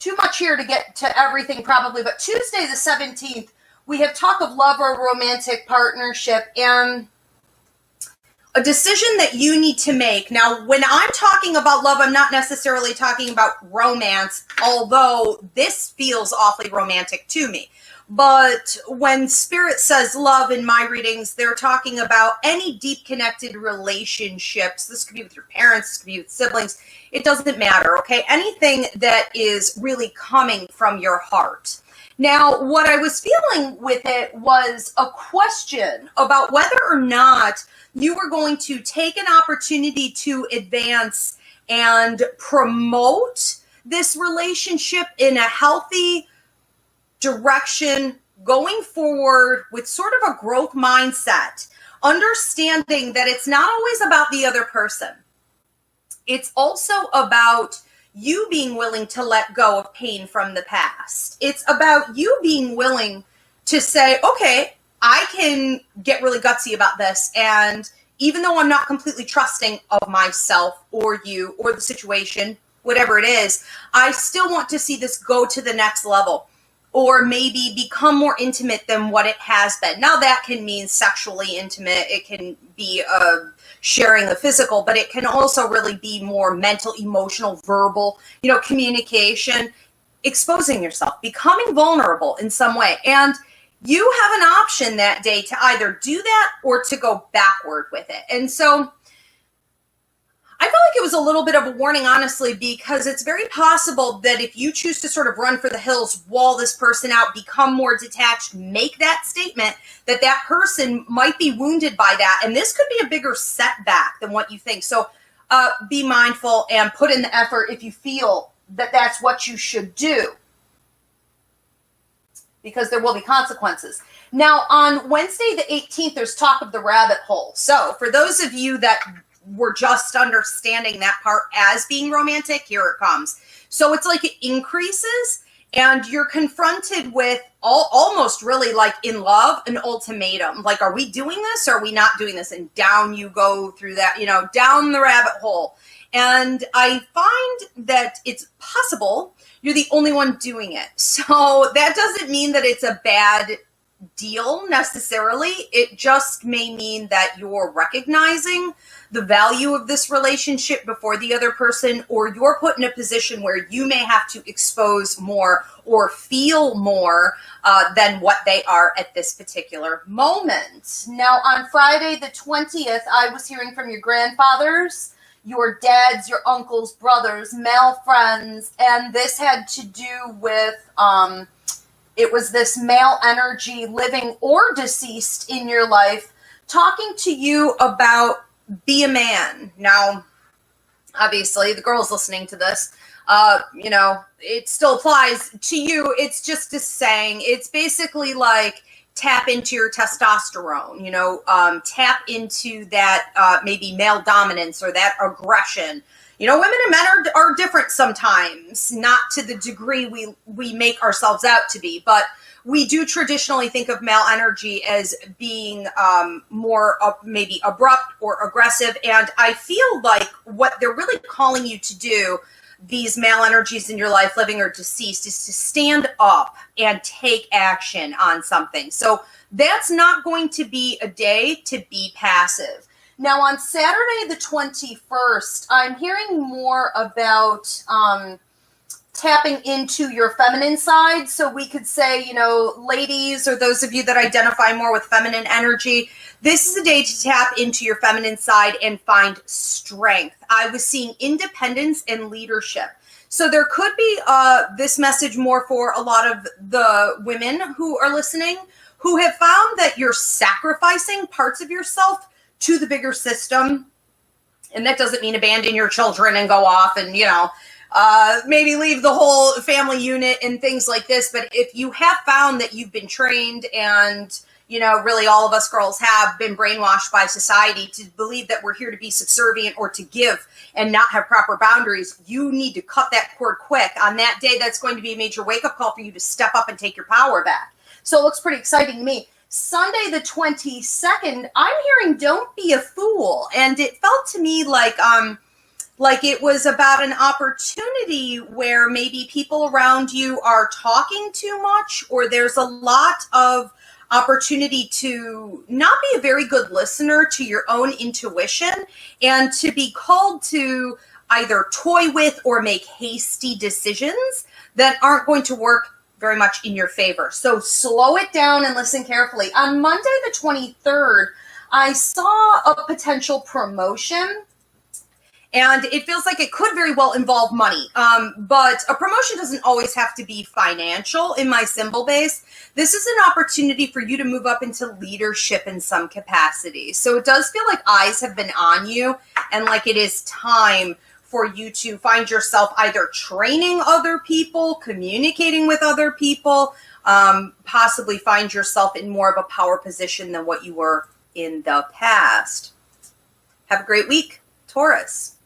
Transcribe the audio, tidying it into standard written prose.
too much here to get to everything probably, but Tuesday the 17th, we have talk of love or romantic partnership and a decision that you need to make. Now, when I'm talking about love, I'm not necessarily talking about romance, although this feels awfully romantic to me. But when Spirit says love in my readings, they're talking about any deep connected relationships. This could be with your parents, this could be with siblings. It doesn't matter, okay? Anything that is really coming from your heart. Now, what I was feeling with it was a question about whether or not you were going to take an opportunity to advance and promote this relationship in a healthy direction going forward with sort of a growth mindset, understanding that it's not always about the other person. It's also about you being willing to let go of pain from the past. It's about you being willing to say, okay, I can get really gutsy about this. And even though I'm not completely trusting of myself or you or the situation, whatever it is, I still want to see this go to the next level or maybe become more intimate than what it has been. Now that can mean sexually intimate. It can be sharing the physical, but it can also really be more mental, emotional, verbal, communication, exposing yourself, becoming vulnerable in some way. And you have an option that day to either do that or to go backward with it. And so I felt like it was a little bit of a warning, honestly, because it's very possible that if you choose to sort of run for the hills, wall this person out, become more detached, make that statement, that person might be wounded by that. And this could be a bigger setback than what you think. So be mindful and put in the effort if you feel that that's what you should do, because there will be consequences. Now, on Wednesday the 18th, there's talk of the rabbit hole. So for those of you that were just understanding that part as being romantic, here it comes. So it's like it increases and you're confronted with almost really like in love, an ultimatum. Like, are we doing this or are we not doing this? And down you go through that, down the rabbit hole. And I find that it's possible you're the only one doing it. So that doesn't mean that it's a bad deal necessarily. It just may mean that you're recognizing the value of this relationship before the other person, or you're put in a position where you may have to expose more or feel more than what they are at this particular moment. Now, on Friday the 20th, I was hearing from your grandfathers, your dads, your uncles, brothers, male friends, and this had to do with it was this male energy, living or deceased in your life, talking to you about be a man. Now, obviously, the girls listening to this, it still applies to you. It's just a saying. It's basically like tap into your testosterone, tap into that maybe male dominance or that aggression. Women and men are different sometimes, not to the degree we make ourselves out to be, but we do traditionally think of male energy as being more maybe abrupt or aggressive. And I feel like what they're really calling you to do, these male energies in your life, living or deceased, is to stand up and take action on something. So that's not going to be a day to be passive. Now, on Saturday the 21st, I'm hearing more about tapping into your feminine side. So we could say, ladies, or those of you that identify more with feminine energy, this is a day to tap into your feminine side and find strength. I was seeing independence and leadership. So there could be this message more for a lot of the women who are listening, who have found that you're sacrificing parts of yourself to the bigger system. And that doesn't mean abandon your children and go off and, maybe leave the whole family unit and things like this. But if you have found that you've been trained and, really all of us girls have been brainwashed by society to believe that we're here to be subservient or to give and not have proper boundaries, you need to cut that cord quick. On that day, that's going to be a major wake-up call for you to step up and take your power back. So it looks pretty exciting to me. Sunday the 22nd, I'm hearing don't be a fool. And it felt to me like like it was about an opportunity where maybe people around you are talking too much, or there's a lot of opportunity to not be a very good listener to your own intuition and to be called to either toy with or make hasty decisions that aren't going to work very much in your favor. So slow it down and listen carefully. On Monday, the 23rd, I saw a potential promotion, and it feels like it could very well involve money. But a promotion doesn't always have to be financial in my symbol base. This is an opportunity for you to move up into leadership in some capacity. So it does feel like eyes have been on you, and like it is time for you to find yourself either training other people, communicating with other people, possibly find yourself in more of a power position than what you were in the past. Have a great week, Taurus.